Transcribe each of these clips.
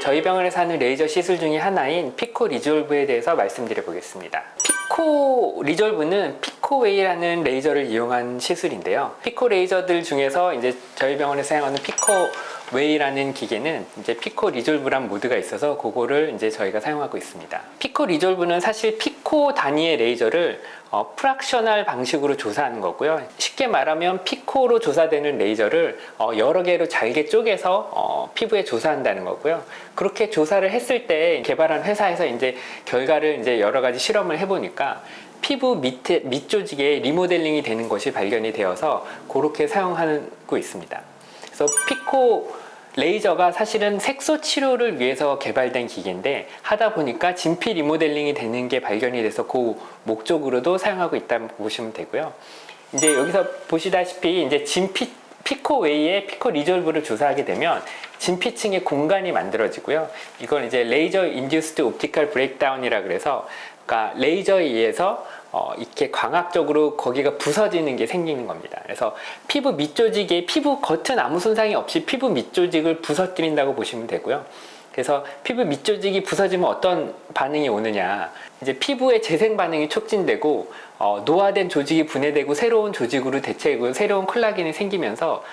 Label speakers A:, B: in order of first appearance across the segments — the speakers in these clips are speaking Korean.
A: 저희 병원에서 하는 레이저 시술 중에 하나인 피코 리졸브에 대해서 말씀드려 보겠습니다. 피코 리졸브는 피코웨이라는 레이저를 이용한 시술인데요. 피코 레이저들 중에서 이제 저희 병원에서 사용하는 피코웨이라는 기계는 이제 피코 리졸브란 모드가 있어서 그거를 이제 저희가 사용하고 있습니다. 피코 리졸브는 사실 피코 단위의 레이저를 프락셔널 방식으로 조사하는 거고요. 쉽게 말하면 피코로 조사되는 레이저를 여러 개로 잘게 쪼개서 피부에 조사한다는 거고요. 그렇게 조사를 했을 때 개발한 회사에서 이제 결과를 이제 여러 가지 실험을 해보니까 피부 밑 조직에 리모델링이 되는 것이 발견이 되어서 그렇게 사용하고 있습니다. 그래서 피코 레이저가 사실은 색소 치료를 위해서 개발된 기계인데 하다 보니까 진피 리모델링이 되는 게 발견이 돼서 그 목적으로도 사용하고 있다고 보시면 되고요. 이제 여기서 보시다시피 이제 피코웨이의 피코 리졸브를 조사하게 되면 진피층의 공간이 만들어지고요. 이건 이제 레이저 인듀스드 옵티컬 브레이크다운이라 그래서 그러니까 레이저에 의해서 이렇게 광학적으로 거기가 부서지는 게 생기는 겁니다. 그래서 피부 밑조직에 피부 겉은 아무 손상이 없이 피부 밑조직을 부서뜨린다고 보시면 되고요. 그래서 피부 밑조직이 부서지면 어떤 반응이 오느냐, 이제 피부의 재생 반응이 촉진되고 노화된 조직이 분해되고 새로운 조직으로 대체되고 새로운 콜라겐이 생기면서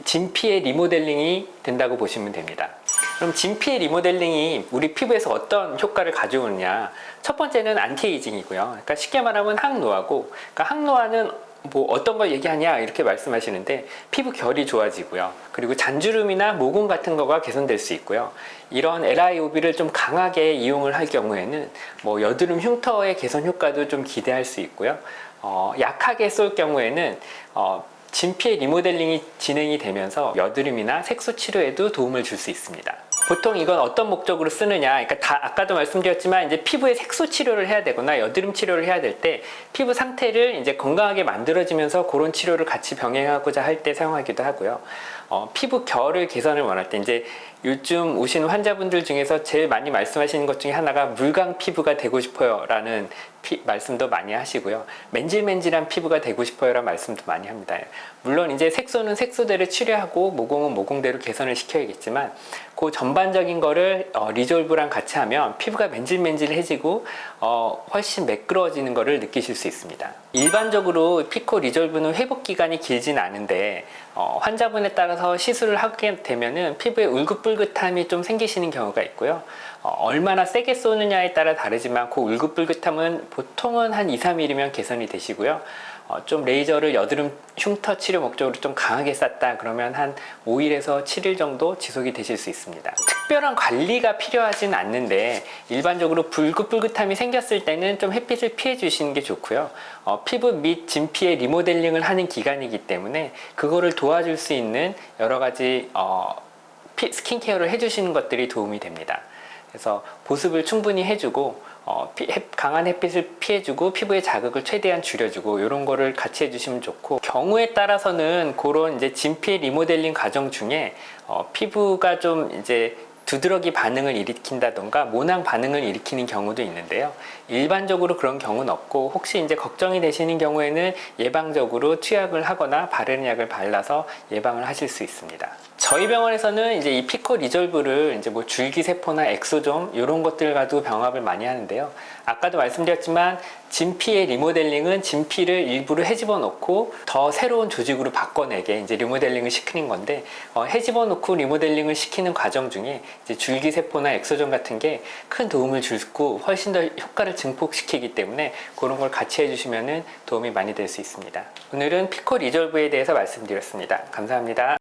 A: 진피의 리모델링이 된다고 보시면 됩니다. 그럼 진피의 리모델링이 우리 피부에서 어떤 효과를 가져오느냐? 첫 번째는 안티에이징이고요. 그러니까 쉽게 말하면 항노화고, 그러니까 항노화는 뭐 어떤 걸 얘기하냐 이렇게 말씀하시는데 피부 결이 좋아지고요. 그리고 잔주름이나 모공 같은 거가 개선될 수 있고요. 이런 LIOB를 좀 강하게 이용을 할 경우에는 뭐 여드름 흉터의 개선 효과도 좀 기대할 수 있고요. 약하게 쏠 경우에는 진피의 리모델링이 진행이 되면서 여드름이나 색소 치료에도 도움을 줄 수 있습니다. 보통 이건 어떤 목적으로 쓰느냐, 그러니까 아까도 말씀드렸지만 이제 피부에 색소 치료를 해야 되거나 여드름 치료를 해야 될 때 피부 상태를 이제 건강하게 만들어지면서 그런 치료를 같이 병행하고자 할 때 사용하기도 하고요. 피부 결을 개선을 원할 때 이제 요즘 오시는 환자분들 중에서 제일 많이 말씀하시는 것 중에 하나가 물광 피부가 되고 싶어요 라는 말씀도 많이 하시고요. 맨질맨질한 피부가 되고 싶어요 라는 말씀도 많이 합니다. 물론 이제 색소는 색소대로 치료하고 모공은 모공대로 개선을 시켜야겠지만 그 전반적인 거를 리졸브랑 같이 하면 피부가 맨질맨질해지고 훨씬 매끄러워지는 거를 느끼실 수 있습니다. 일반적으로 피코 리졸브는 회복 기간이 길진 않은데 환자분에 따라서 시술을 하게 되면은 피부에 울긋불긋함이 좀 생기시는 경우가 있고요. 얼마나 세게 쏘느냐에 따라 다르지만 그 울긋불긋함은 보통은 한 2, 3일이면 개선이 되시고요. 좀 레이저를 여드름 흉터 치료 목적으로 좀 강하게 쐈다 그러면 한 5일에서 7일 정도 지속이 되실 수 있습니다. 특별한 관리가 필요하진 않는데 일반적으로 불긋불긋함이 생겼을 때는 좀 햇빛을 피해 주시는 게 좋고요. 피부 및 진피의 리모델링을 하는 기간이기 때문에 그거를 도와줄 수 있는 여러 가지 스킨케어를 해주시는 것들이 도움이 됩니다. 그래서 보습을 충분히 해주고 강한 햇빛을 피해주고 피부의 자극을 최대한 줄여주고 이런 거를 같이 해주시면 좋고, 경우에 따라서는 그런 이제 진피 리모델링 과정 중에 피부가 좀 이제 두드러기 반응을 일으킨다던가 모낭 반응을 일으키는 경우도 있는데요. 일반적으로 그런 경우는 없고 혹시 이제 걱정이 되시는 경우에는 예방적으로 투약을 하거나 바르는 약을 발라서 예방을 하실 수 있습니다. 저희 병원에서는 이제 이 피코 리졸브를 이제 뭐 줄기세포나 엑소좀 이런 것들과도 병합을 많이 하는데요. 아까도 말씀드렸지만 진피의 리모델링은 진피를 일부러 헤집어 놓고 더 새로운 조직으로 바꿔내게 이제 리모델링을 시키는 건데, 헤집어 놓고 리모델링을 시키는 과정 중에 이제 줄기세포나 엑소점 같은 게 큰 도움을 주고 훨씬 더 효과를 증폭시키기 때문에 그런 걸 같이 해주시면 도움이 많이 될 수 있습니다. 오늘은 피코 리졸브에 대해서 말씀드렸습니다. 감사합니다.